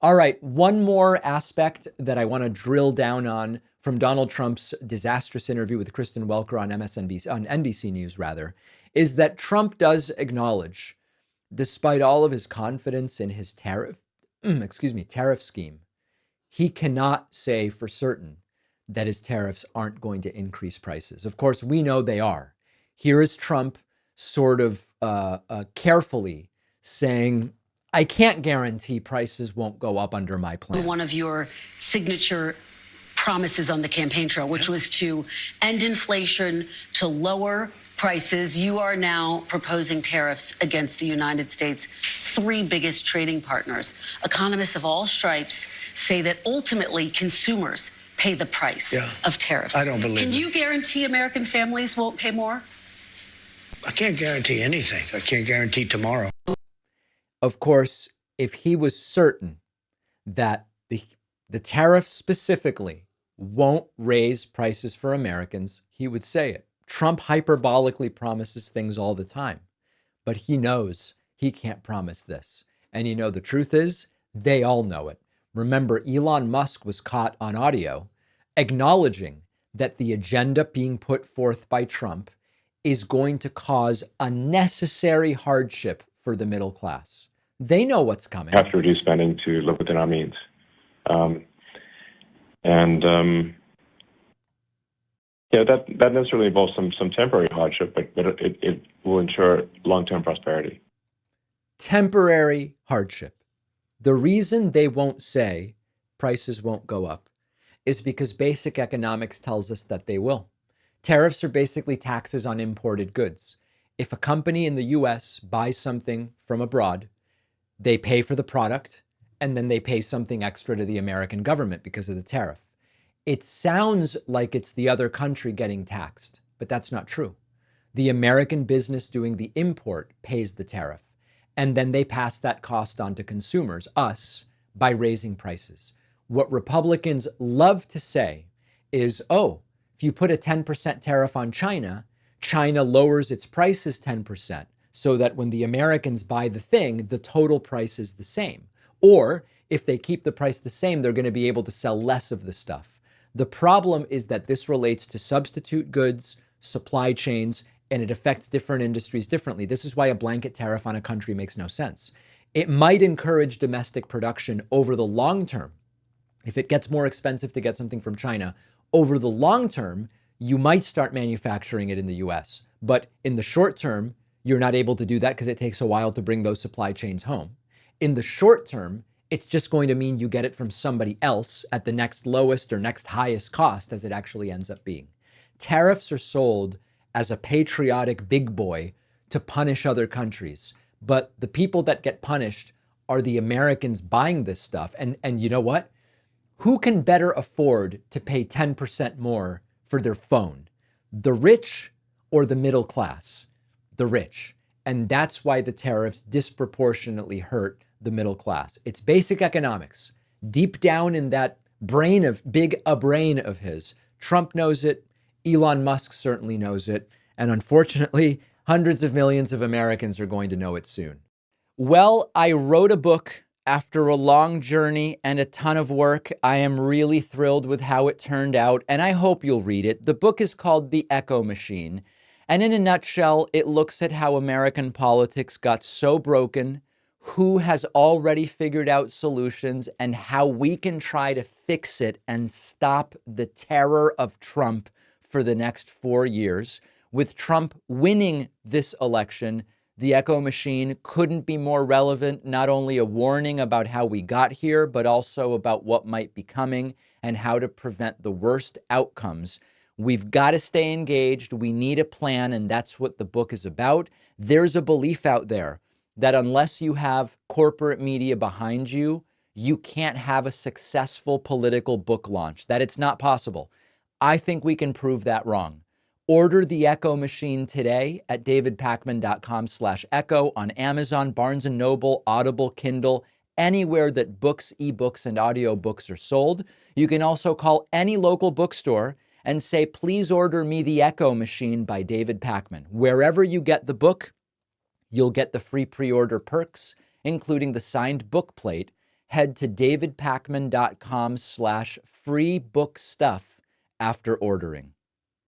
All right, one more aspect that I want to drill down on from Donald Trump's disastrous interview with Kristen Welker on MSNBC, on NBC News rather, is that Trump does acknowledge, despite all of his confidence in his tariff scheme, he cannot say for certain that his tariffs aren't going to increase prices. Of course, we know they are. Here is Trump sort of carefully saying, I can't guarantee prices won't go up under my plan. One of your signature promises on the campaign trail, which was to end inflation, to lower prices. You are now proposing tariffs against the United States' three biggest trading partners. Economists of all stripes say that ultimately consumers pay the price of tariffs. I don't believe Can you guarantee American families won't pay more? I can't guarantee anything. I can't guarantee tomorrow. Of course, if he was certain that the tariff specifically won't raise prices for Americans, he would say it. Trump hyperbolically promises things all the time, but he knows he can't promise this. And you know, the truth is, they all know it. Remember, Elon Musk was caught on audio acknowledging that the agenda being put forth by Trump is going to cause unnecessary hardship for the middle class. They know what's coming. We have to reduce spending to live within our means. That necessarily involves some temporary hardship, but it will ensure long-term prosperity. Temporary hardship. The reason they won't say prices won't go up is because basic economics tells us that they will. Tariffs are basically taxes on imported goods. If a company in the US buys something from abroad, they pay for the product, and then they pay something extra to the American government because of the tariff. It sounds like it's the other country getting taxed, but that's not true. The American business doing the import pays the tariff, and then they pass that cost on to consumers, us, by raising prices. What Republicans love to say is, oh, if you put a 10% tariff on China, China lowers its prices 10%, so that when the Americans buy the thing, the total price is the same. Or if they keep the price the same, they're going to be able to sell less of the stuff. The problem is that this relates to substitute goods, supply chains, and it affects different industries differently. This is why a blanket tariff on a country makes no sense. It might encourage domestic production over the long term. If it gets more expensive to get something from China, over the long term, you might start manufacturing it in the US. But in the short term, you're not able to do that because it takes a while to bring those supply chains home. In the short term, it's just going to mean you get it from somebody else at the next lowest or next highest cost, as it actually ends up being. Tariffs are sold as a patriotic big boy to punish other countries. But the people that get punished are the Americans buying this stuff. And you know what? Who can better afford to pay 10% more for their phone? The rich or the middle class? The rich. And that's why the tariffs disproportionately hurt the middle class. It's basic economics. Deep down in that brain of his, Trump knows it. Elon Musk certainly knows it. And unfortunately, hundreds of millions of Americans are going to know it soon. Well, I wrote a book after a long journey and a ton of work. I am really thrilled with how it turned out, and I hope you'll read it. The book is called The Echo Machine. And in a nutshell, it looks at how American politics got so broken, who has already figured out solutions, and how we can try to fix it and stop the terror of Trump for the next 4 years. With Trump winning this election, The Echo Machine couldn't be more relevant, not only a warning about how we got here, but also about what might be coming and how to prevent the worst outcomes. We've got to stay engaged. We need a plan, and that's what the book is about. There's a belief out there that unless you have corporate media behind you, you can't have a successful political book launch, that it's not possible. I think we can prove that wrong. Order The Echo Machine today at davidpakman.com/echo on Amazon, Barnes & Noble, Audible, Kindle, anywhere that books, ebooks, and audiobooks are sold. You can also call any local bookstore and say, please order me The Echo Machine by David Pakman. Wherever you get the book, you'll get the free pre-order perks, including the signed book plate head to davidpakman.com/free book stuff after ordering.